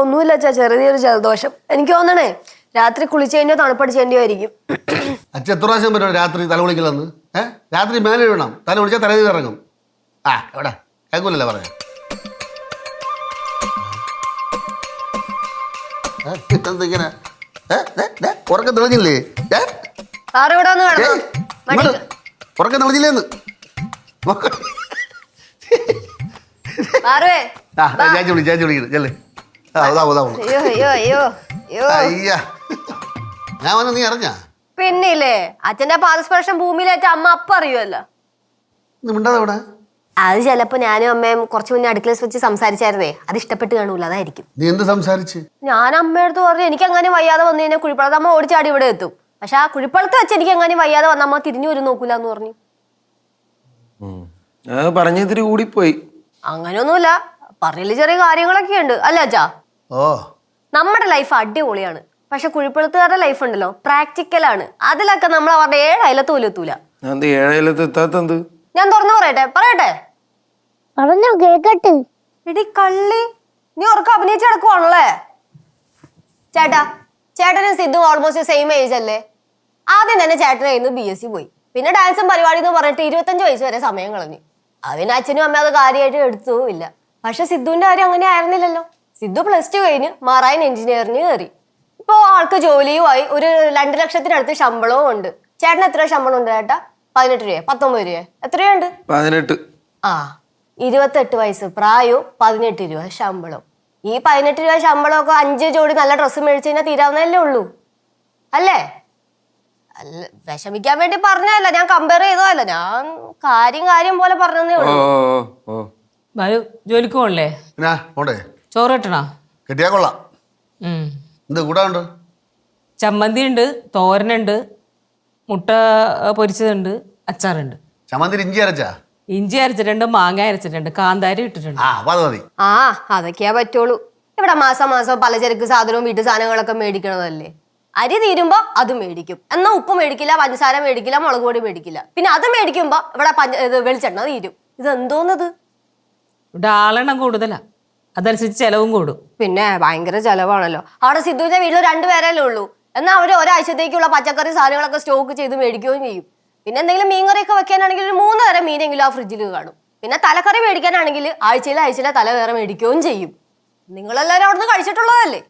ഒന്നുമില്ല അച്ഛാ, ചെറിയൊരു ജലദോഷം. എനിക്ക് തോന്നണേ രാത്രി കുളിച്ചതിന്റെ തണുപ്പടിച്ചതിന്റെയായിരിക്കും. അച്ഛൻ എത്ര പ്രാവശ്യം പറ്റും രാത്രി തല കുളിക്കലെന്ന്? രാത്രി മേലെ വീണം തല കുളിച്ചാൽ തലയിൽ ഇറങ്ങും. എവിടെ കേൾക്കൂലല്ലേ പറയാ. ഇങ്ങനെ ഉറക്കം തെളിഞ്ഞില്ലേ? ഉറക്കം തെളിഞ്ഞില്ലേന്ന് ചേച്ചി വിളിക്കുന്നു ചെല്ലേ. അയ്യാ ഞാൻ വന്ന് നീ അറിഞ്ഞ പിന്നില്ലേ അച്ഛന്റെ പാദസ്പർശം ഭൂമിയിലേറ്റ അമ്മ അപ്പം അറിയുമല്ലോ. മിണ്ടാതെ അത് ചിലപ്പോ ഞാനും അമ്മയും കുറച്ചു മുന്നേ അടുക്കള വെച്ച് സംസാരിച്ചായിരുന്നേ, അത് ഇഷ്ടപ്പെട്ട് കാണൂല, അതായിരിക്കും. നീ എന്ത് സംസാരിച്ച്? ഞാൻ അമ്മയടുത്ത് പറഞ്ഞു എനിക്ക് അങ്ങനെ വയ്യാതെ വന്നു കഴിഞ്ഞാൽ കുഴിപ്പളത്ത് അമ്മ ഓടിച്ചാടി ഇവിടെ എത്തും. പക്ഷെ ആ കുഴിപ്പളത്ത് വെച്ച് എനിക്ക് അങ്ങനെ വയ്യാതെ വന്ന അമ്മ തിരിഞ്ഞു വരും നോക്കൂലെന്ന് പറഞ്ഞു. പറഞ്ഞതിരി കൂടിപ്പോയി. അങ്ങനെയൊന്നുമില്ല, പറഞ്ഞതിൽ ചെറിയ കാര്യങ്ങളൊക്കെ ഉണ്ട് അല്ലേ അച്ഛാ? നമ്മുടെ ലൈഫ് അടിപൊളിയാണ്, പക്ഷെ കുഴിപ്പളത്തുകാരുടെ ലൈഫ് ഉണ്ടല്ലോ പ്രാക്ടിക്കലാണ്. അതിലൊക്കെ നമ്മൾ അവരുടെ 7 അയലത്ത് പോലും എത്തൂല. ഞാൻ തുറന്നു പറയട്ടെ പറഞ്ഞോ കേക്കട്ടെ. എടി കള്ളി, നീ ഉറക്ക അഭിനയിച്ച് കിടക്കുവാണല്ലേ? ചേട്ടനും സിദ്ധു ഓൾമോസ്റ്റ് സെയിം ഏജ് അല്ലേ? ആദ്യം തന്നെ ചേട്ടൻ കയ്യിൽ നിന്ന് BSc പോയി, പിന്നെ ഡാൻസും പരിപാടി എന്ന് പറഞ്ഞിട്ട് 25 വയസ്സ് വരെ സമയം കളഞ്ഞു. അതിന് അച്ഛനും അമ്മ അത് കാര്യമായിട്ട് എടുത്തുമില്ല. പക്ഷെ സിദ്ധുവിന്റെ കാര്യം അങ്ങനെ ആയിരുന്നില്ലല്ലോ. സിദ്ധു +2 കഴിഞ്ഞ് മറൈൻ എഞ്ചിനീയറിന് കയറി. ഇപ്പൊ ആൾക്ക് ജോലിയുമായി, ഒരു 2 ലക്ഷത്തിനടുത്ത് ശമ്പളവും ഉണ്ട്. ചേട്ടന് എത്ര ശമ്പളം ഉണ്ട് ചേട്ടാ? 18 രൂപ 19 രൂപ എത്രയുണ്ട്? 18. 28 വയസ്സ് പ്രായവും 18 രൂപ ശമ്പളം. ഈ 18 രൂപ ശമ്പളമൊക്കെ 5 ജോഡി നല്ല ഡ്രസ്സ് മേടിച്ചു കഴിഞ്ഞാൽ തീരാവുന്നതല്ലേ ഉള്ളൂ അല്ലേ? അല്ല, വിഷമിക്കാൻ വേണ്ടി പറഞ്ഞല്ല, ഞാൻ കമ്പയർ ചെയ്തതല്ല, ഞാൻ കാര്യം പോലെ പറഞ്ഞതേ ഉള്ളൂ. ജോലിക്ക് പോകണല്ലേ? ചോറ് കിട്ടണോ? കിട്ടിയാ കൊള്ളാം. കൂടാണ്ട് ചമ്മന്തി ഉണ്ട്, തോരനുണ്ട്, മുട്ട പൊരിച്ചതുണ്ട്, അച്ചാറുണ്ട്. ചമ്മന്തി ഇഞ്ചി അരച്ചാ? ഇഞ്ചി അരച്ചിട്ടുണ്ട്, മാങ്ങ അരച്ചിട്ടുണ്ട്, കാന്താരി ഇട്ടിട്ടുണ്ട്. അതൊക്കെയാ പറ്റുള്ളൂ. ഇവിടെ മാസം പലചരക്ക് സാധനവും വീട്ടു സാധനങ്ങളൊക്കെ മേടിക്കണതല്ലേ. അരി തീരുമ്പോ അത് മേടിക്കും, എന്നാ ഉപ്പ് മേടിക്കില്ല, പഞ്ചസാര മേടിക്കില്ല, മുളക് പൊടി മേടിക്കില്ല. പിന്നെ അത് മേടിക്കുമ്പോ ഇവിടെ വെളിച്ചെണ്ണ തീരും. ഇത് എന്തോന്നത്? ഇവിടെ ആളെണ്ണം കൂടുതലാ, അതനുസരിച്ച് ചെലവും കൂടും. പിന്നെ ഭയങ്കര ചെലവാണല്ലോ. അവിടെ സിദ്ധുവിന്റെ വീട്ടിൽ 2 പേരല്ലേ ഉള്ളൂ, എന്നാൽ അവര് ഒരാഴ്ചത്തേക്കുള്ള പച്ചക്കറി സാധനങ്ങളൊക്കെ സ്റ്റോക്ക് ചെയ്ത് മേടിക്കുകയും ചെയ്യും. പിന്നെ എന്തെങ്കിലും മീൻകറിയൊക്കെ വെക്കാനാണെങ്കിൽ ഒരു 3 തരം മീനെങ്കിലും ആ ഫ്രിഡ്ജിൽ കാണും. പിന്നെ തലക്കറി മേടിക്കാനാണെങ്കിൽ ആഴ്ചയിലെ തല വേറെ മേടിക്കുകയും ചെയ്യും. നിങ്ങളെല്ലാവരും അവിടുന്ന് കഴിച്ചിട്ടുള്ളതല്ലേ?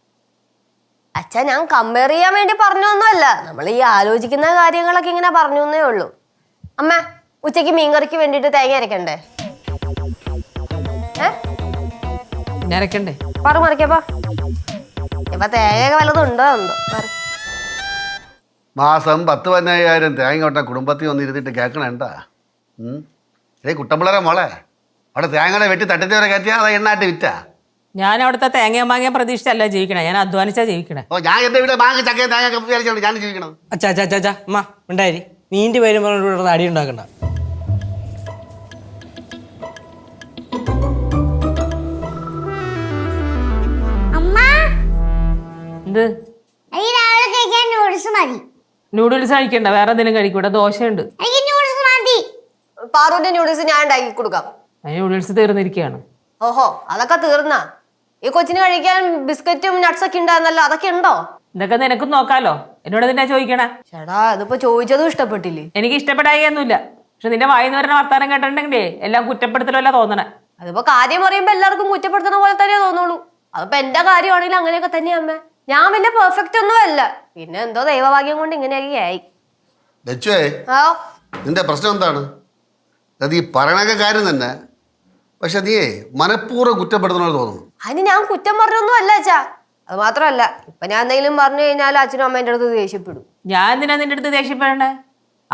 അച്ഛാ, ഞാൻ കമ്പയർ ചെയ്യാൻ വേണ്ടി പറഞ്ഞൊന്നുമല്ല, നമ്മൾ ഈ ആലോചിക്കുന്ന കാര്യങ്ങളൊക്കെ ഇങ്ങനെ പറഞ്ഞു എന്നേ ഉള്ളൂ. അമ്മ, ഉച്ചയ്ക്ക് മീൻകറിക്ക് വേണ്ടിട്ട് തേങ്ങ അരക്കണ്ടേ? അരക്കണ്ടേ? മറിക്കപ്പാ, ഇപ്പൊ തേങ്ങ വല്ലതും ഉണ്ടോ എന്തോ. മാസം 10-15,000 തേങ്ങ കൊട്ട കുടുംബത്തിൽ വന്നിരുന്നിട്ട് കേൾക്കണേണ്ട. കുട്ടമ്പിള്ളേരെ മോളെ, അവിടെ തേങ്ങയുടെ വെട്ടി തട്ടത്തി വരെ കയറ്റിയാ അത് എണ്ണായിട്ട് വിറ്റാ? ഞാൻ അവിടുത്തെ തേങ്ങ മാങ്ങ പ്രതീക്ഷിച്ചല്ല ജീവിക്കണേ, ഞാൻ അധ്വാനിച്ചാ ജീവിക്കണേ. ഞാൻ എന്റെ വീട്ടിൽ മാങ്ങ ചക്കയും തേങ്ങ വിചാരിച്ചാണ് ഞാൻ ജീവിക്കണത്. അച്ഛാ അമ്മ ഉണ്ടായി നീന്റെ പേരും പറഞ്ഞിട്ട് അടി ഉണ്ടാക്കണ്ട. നൂഡിൽസ് കഴിക്കണ്ട, വേറെ എന്തെങ്കിലും കഴിക്കൂടെ? ദോശയുണ്ട്. പാറുവിന്റെ നൂഡിൽസ് ഞാൻ ഉണ്ടാക്കി കൊടുക്കാം. നൂഡിൽസ് തീർന്നിരിക്കുകയാണ്. ഓഹോ, അതൊക്കെ തീർന്നാ? ഈ കൊച്ചിന് കഴിക്കാൻ ബിസ്ക്കറ്റും നട്ട്സ് ഒക്കെ ഉണ്ടായിരുന്നല്ലോ, അതൊക്കെ ഉണ്ടോ? ഇതൊക്കെ നിനക്കും നോക്കാലോ, എന്നോട് നിന്നെ ചോദിക്കണേ. ചേട്ടാ, അതിപ്പോ ചോദിച്ചതും ഇഷ്ടപ്പെട്ടില്ലേ? എനിക്ക് ഇഷ്ടപ്പെടായൊന്നുമില്ല, പക്ഷെ നിന്റെ വായിന്ന് വരുന്ന വർത്താനം കേട്ടിട്ടുണ്ടെങ്കിലേ എല്ലാം കുറ്റപ്പെടുത്തലല്ല തോന്നണേ. അതിപ്പോ കാര്യം പറയുമ്പോ എല്ലാവർക്കും കുറ്റപ്പെടുത്തുന്ന പോലെ തന്നെ തോന്നുള്ളൂ. അതിപ്പോ എന്റെ കാര്യമാണെങ്കിലും അങ്ങനെയൊക്കെ തന്നെയാ അമ്മ. ഞാൻ വലിയ പെർഫെക്റ്റ് ഒന്നും അല്ല, പിന്നെ എന്തോ ദൈവഭാഗ്യം കൊണ്ട് ഇങ്ങനെയൊക്കെ ആയി. നിന്റെ പ്രശ്നം എന്താണ്? അത് ഈ പറയണൊക്കെ കാര്യം തന്നെ, പക്ഷെ നീയേ മനഃപൂർവ്വം കുറ്റപ്പെടുത്തണോ തോന്നുന്നു. അതിന് ഞാൻ കുറ്റം പറഞ്ഞൊന്നും അല്ല അച്ഛാ. അത് മാത്രമല്ല, ഇപ്പൊ ഞാൻ എന്തെങ്കിലും പറഞ്ഞു കഴിഞ്ഞാൽ അച്ഛനും അമ്മേന്റെ അടുത്ത് ദേഷ്യപ്പെടും. ഞാൻ എന്തിനാ നിന്റെ അടുത്ത് ദേഷ്യപ്പെടണ്ടേ?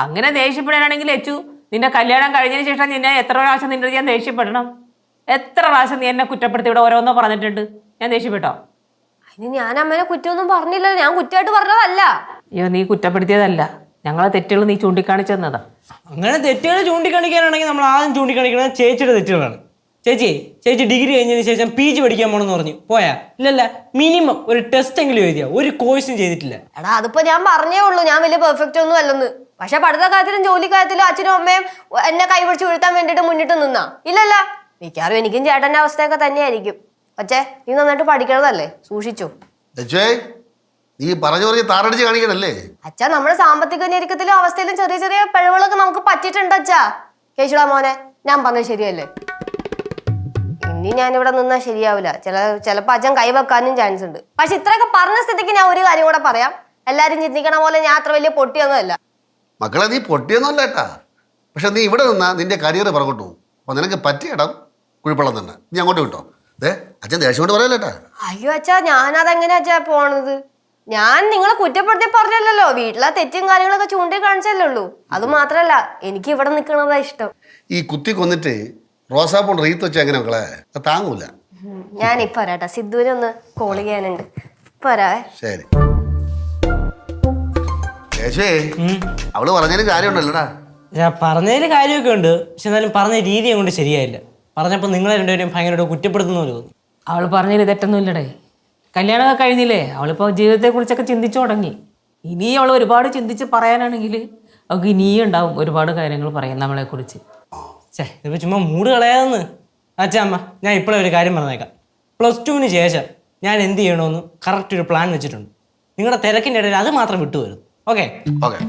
അങ്ങനെ ദേഷ്യപ്പെടാനാണെങ്കിൽ അച്ചു, നിന്റെ കല്യാണം കഴിഞ്ഞതിന് ശേഷം നിന്നെ എത്ര പ്രാവശ്യം നിന്റെ ഞാൻ ദേഷ്യപ്പെടണം? എത്ര പ്രാവശ്യം നീ എന്നെ കുറ്റപ്പെടുത്തി ഇവിടെ ഓരോന്നോ പറഞ്ഞിട്ടുണ്ട്, ഞാൻ ദേഷ്യപ്പെട്ടോ? അതിന് ഞാൻ അമ്മേനെ കുറ്റമൊന്നും പറഞ്ഞില്ലല്ലോ, ഞാൻ കുറ്റമായിട്ട് പറഞ്ഞതല്ല. അയ്യോ, നീ കുറ്റപ്പെടുത്തിയതല്ല, ഞങ്ങളെ തെറ്റുകൾ നീ ചൂണ്ടിക്കാണിച്ചു തന്നതാ. അങ്ങനെ തെറ്റുകൾ ചൂണ്ടിക്കാണിക്കാനാണെങ്കിൽ നമ്മൾ ആദ്യം ചൂണ്ടിക്കാണിക്കുന്നത് ചേച്ചിയുടെ തെറ്റുകളാണ്. ചേച്ചി ഡിഗ്രി കഴിഞ്ഞതിന് ശേഷം PG പഠിക്കാൻ പോണെന്ന് പറഞ്ഞു പോയാ? ഇല്ലല്ല, മിനിമം ഒരു ടെസ്റ്റ് എങ്കിലും എഴുതിയാ, ഒരു കോഴ്സും ചെയ്തിട്ടില്ല. എടാ, അതിപ്പോ ഞാൻ പറഞ്ഞേ ഉള്ളൂ ഞാൻ വലിയ പെർഫെക്റ്റ് ഒന്നും അല്ലെന്ന്. പക്ഷെ പഠിത്ത കാര്യത്തിലും ജോലി കാര്യത്തിലും അച്ഛനും അമ്മയും എന്നെ കൈപിടിച്ച് വീഴ്ത്താൻ വേണ്ടിട്ട് മുന്നിട്ട് നിന്നാ? ഇല്ലല്ല, മിക്കവാറും എനിക്കും ചേട്ടന്റെ അവസ്ഥയൊക്കെ തന്നെയായിരിക്കും. പക്ഷേ നീ നന്നായിട്ട് പഠിക്കണതല്ലേ, സൂക്ഷിച്ചോ. ലച്ചുവേ, നീ പറഞ്ഞ് താറടിച്ച് കാണിക്കണല്ലേ? അച്ഛാ, നമ്മുടെ സാമ്പത്തിക ഞെരുക്കത്തിലും അവസ്ഥയിലും ചെറിയ ചെറിയ പിഴവുകളൊക്കെ നമുക്ക് പറ്റിയിട്ടുണ്ട് അച്ഛാ. കേശുടാ മോനെ, ഞാൻ പറഞ്ഞത് ശരിയല്ലേ? ഇനി ഞാനിവിടെ നിന്നാൽ ശരിയാവില്ല. ചിലപ്പോൾ അച്ഛൻ കൈവെക്കാനും ചാൻസ് ഉണ്ട്. പക്ഷെ ഇത്രയൊക്കെ പറഞ്ഞ സ്ഥിതിക്ക് ഞാൻ ഒരു കാര്യം കൂടെ പറയാം. എല്ലാരും ചിന്തിക്കണ പോലെ ഞാൻ അത്ര വലിയ പൊട്ടിയൊന്നുമല്ല. മക്കളെ, നീ പൊട്ടിയൊന്നുമല്ല ഏട്ടാ. പക്ഷെ നീ ഇവിടെ നിന്നാ നിന്റെ കരിയർ പുറകോട്ടു പോകും. അപ്പൊ നിനക്ക് പറ്റിയ ഇടം കുഴിപ്പള്ളം തന്നെ. നീ അങ്ങോട്ട് വിട്ടോ. അച്ഛൻ ദേഷ്യം കൊണ്ട് പറയല്ലേട്ടാ. അയ്യോ അച്ഛാ, ഞാനതെങ്ങനെ അച്ഛാ പോണത്? ഞാൻ നിങ്ങളെ കുറ്റപ്പെടുത്തി പറഞ്ഞല്ലോ. വീട്ടിലെ തെറ്റും കാര്യങ്ങളൊക്കെ ചൂണ്ടി കാണിച്ചല്ലേ ഉള്ളൂ. അത് മാത്രല്ല, എനിക്ക് ഇവിടെ നിൽക്കണതാ ഇഷ്ടം. ഈ കുത്തി കൊന്നിട്ട് റോസാപ്പോൾ റീത്ത് വെച്ചാൽ എങ്ങനെ മക്കളെ? അത് താങ്ങൂല. ഞാനിപ്പോ വരാട്ടാ, സിദ്ധുവിനെ ഒന്ന് കോൾ ചെയ്യാനുണ്ട്. പോരാവേ. ശരി. യേശുവേ, അവള് പറഞ്ഞതിന് കാര്യമുണ്ടല്ലോടാ. ഞാൻ പറഞ്ഞതിൽ കാര്യമൊക്കെ ഉണ്ട്, പക്ഷെ എന്നാലും പറഞ്ഞ രീതി കൊണ്ട് ശരിയായില്ല. പറഞ്ഞപ്പോൾ നിങ്ങളെ രണ്ടുപേരും ഭയങ്കരമായിട്ട് കുറ്റപ്പെടുത്തുന്ന പോലെ തോന്നി. അവൾ പറഞ്ഞതിൽ തെറ്റൊന്നും ഇല്ലടേ. കല്യാണമൊക്കെ കഴിഞ്ഞില്ലേ, അവളിപ്പോൾ ജീവിതത്തെക്കുറിച്ചൊക്കെ ചിന്തിച്ചു തുടങ്ങി. ഇനി അവൾ ഒരുപാട് ചിന്തിച്ച് പറയാനാണെങ്കിൽ അവൾക്ക് ഇനിയും ഉണ്ടാവും ഒരുപാട് കാര്യങ്ങൾ പറയാം നമ്മളെക്കുറിച്ച്. ഇതിപ്പോൾ ചുമ്മാ മൂഡ് കളയാതെന്ന്. അച്ഛാ അമ്മ, ഞാൻ ഇപ്പോഴേ ഒരു കാര്യം പറഞ്ഞേക്കാം. +2 ശേഷം ഞാൻ എന്ത് ചെയ്യണമെന്ന് കറക്റ്റ് ഒരു പ്ലാൻ വെച്ചിട്ടുണ്ട്. നിങ്ങളുടെ തിരക്കിൻ്റെ ഇടയിൽ അത് മാത്രം വിട്ടുവരും. ഓക്കെ? ഓക്കെ.